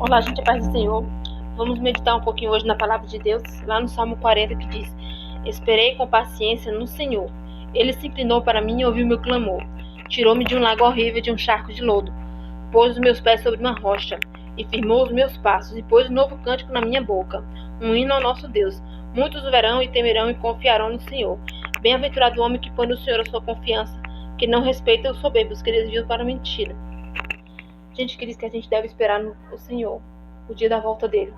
Olá, gente, a paz do Senhor. Vamos meditar um pouquinho hoje na palavra de Deus, lá no Salmo 40, que diz: Esperei com paciência no Senhor. Ele se inclinou para mim e ouviu meu clamor. Tirou-me de um lago horrível, de um charco de lodo. Pôs os meus pés sobre uma rocha e firmou os meus passos, e pôs um novo cântico na minha boca, um hino ao nosso Deus. Muitos o verão e temerão e confiarão no Senhor. Bem-aventurado o homem que põe no Senhor a sua confiança, que não respeita os soberbos, que desviam para a mentira. Gente, que diz que a gente deve esperar no Senhor, o dia da volta dele,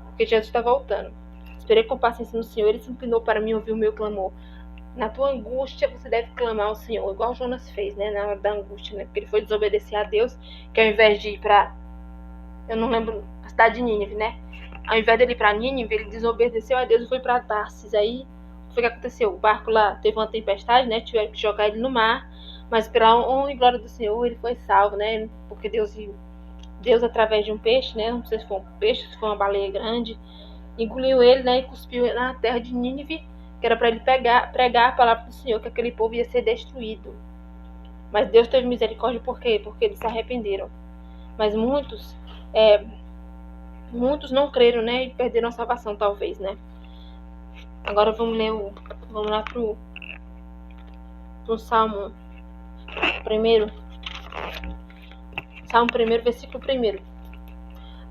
porque Jesus está voltando. Esperei com paciência no Senhor, ele se inclinou para mim e ouviu o meu clamor. Na tua angústia, você deve clamar ao Senhor, igual Jonas fez, né, na hora da angústia, né, porque ele foi desobedecer a Deus, que ao invés de ir para, eu não lembro, a cidade de Nínive, né, ao invés dele ir para Nínive, ele desobedeceu a Deus e foi para Tarsis. Aí, o que aconteceu? O barco lá teve uma tempestade, né, tiveram que jogar ele no mar, mas pela honra e glória do Senhor, ele foi salvo, né, porque Deus, através de um peixe, né, não sei se foi um peixe, se foi uma baleia grande, engoliu ele, né, e cuspiu na terra de Nínive, que era para ele pregar a palavra do Senhor, que aquele povo ia ser destruído. Mas Deus teve misericórdia, por quê? Porque eles se arrependeram. Mas muitos não creram, né, e perderam a salvação, talvez, né. Agora vamos lá pro Salmo 1. Salmo 1, versículo 1.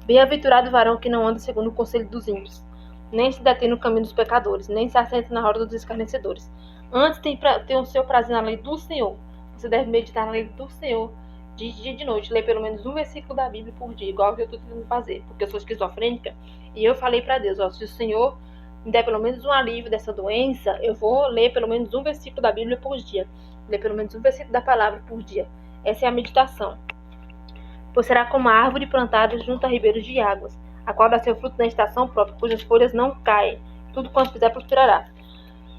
Bem-aventurado o varão que não anda segundo o conselho dos ímpios, nem se detém no caminho dos pecadores, nem se assenta na roda dos escarnecedores. Antes tem o seu prazer na lei do Senhor. Você deve meditar na lei do Senhor de dia e de noite. Ler pelo menos um versículo da Bíblia por dia, igual que eu estou tentando fazer, porque eu sou esquizofrênica. E eu falei para Deus, se o Senhor me der pelo menos um alívio dessa doença, eu vou ler pelo menos um versículo da Bíblia por dia. Ler pelo menos um versículo da palavra por dia. Essa é a meditação. Pois será como a árvore plantada junto a ribeiros de águas, a qual dá seu fruto na estação própria, cujas folhas não caem, tudo quanto fizer prosperará.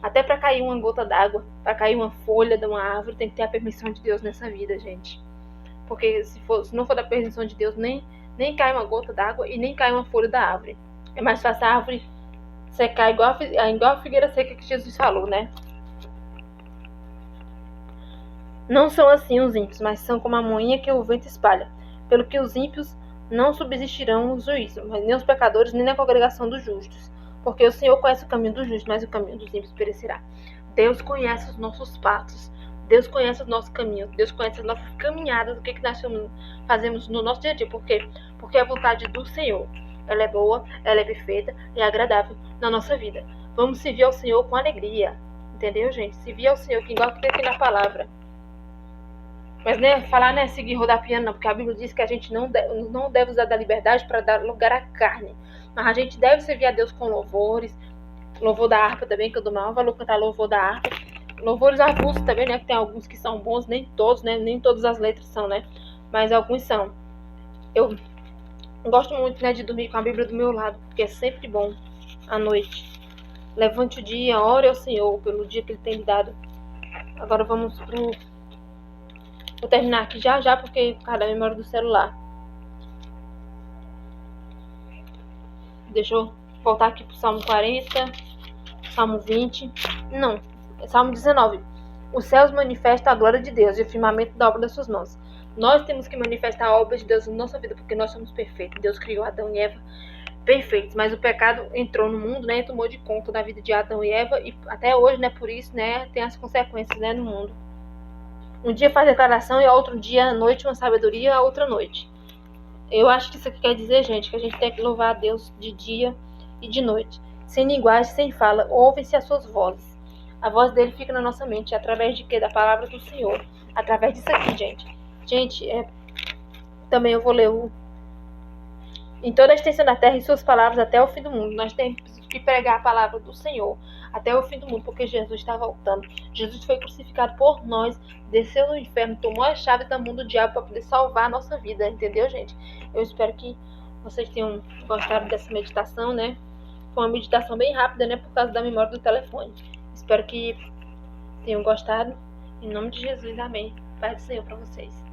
Até para cair uma gota d'água, para cair uma folha de uma árvore, tem que ter a permissão de Deus nessa vida, gente. Porque se não for da permissão de Deus, nem cai uma gota d'água e nem cai uma folha da árvore. É mais fácil a árvore secar igual a figueira seca que Jesus falou, né? Não são assim os ímpios, mas são como a moinha que o vento espalha. Pelo que os ímpios não subsistirão no juízo, nem os pecadores, nem na congregação dos justos. Porque o Senhor conhece o caminho dos justos, mas o caminho dos ímpios perecerá. Deus conhece os nossos passos. Deus conhece os nossos caminhos. Deus conhece as nossas caminhadas, o que nós fazemos no nosso dia a dia. Por quê? Porque a vontade do Senhor, ela é boa, ela é perfeita e é agradável na nossa vida. Vamos servir ao Senhor com alegria. Entendeu, gente? Servir ao Senhor, que igual que tem aqui na palavra. Mas falar, seguir rodapiando, não, porque a Bíblia diz que a gente não deve usar da liberdade para dar lugar à carne. Mas a gente deve servir a Deus com louvores, louvor da harpa também, que eu dou maior valor cantar louvor da harpa. Louvores avulsos também, né, que tem alguns que são bons, nem todos, né, nem todas as letras são, né, mas alguns são. Eu gosto muito, né, de dormir com a Bíblia do meu lado, porque é sempre bom à noite. Levante o dia, ore ao Senhor pelo dia que Ele tem lhe dado. Agora vamos Vou terminar aqui já, porque por causa da memória do celular. Deixa eu voltar aqui pro Salmo 40, Salmo 20. Não, é Salmo 19. Os céus manifestam a glória de Deus e o firmamento da obra das suas mãos. Nós temos que manifestar a obra de Deus na nossa vida, porque nós somos perfeitos. Deus criou Adão e Eva perfeitos, mas o pecado entrou no mundo, né, e tomou de conta da vida de Adão e Eva, e até hoje, né, por isso, né, tem as consequências, né, no mundo. Um dia faz declaração e outro dia à noite uma sabedoria, a outra noite. Eu acho que isso aqui quer dizer, gente, que a gente tem que louvar a Deus de dia e de noite. Sem linguagem, sem fala, ouvem-se as suas vozes. A voz dele fica na nossa mente, através de quê? Da palavra do Senhor. Através disso aqui, gente. Gente, também eu vou ler em toda a extensão da terra e suas palavras até o fim do mundo. Nós temos que pregar a palavra do Senhor até o fim do mundo, porque Jesus está voltando. Jesus foi crucificado por nós, desceu no inferno, tomou a chave da mão do diabo para poder salvar a nossa vida, entendeu, gente? Eu espero que vocês tenham gostado dessa meditação, né? Foi uma meditação bem rápida, né? Por causa da memória do telefone. Espero que tenham gostado. Em nome de Jesus, amém. Paz do Senhor para vocês.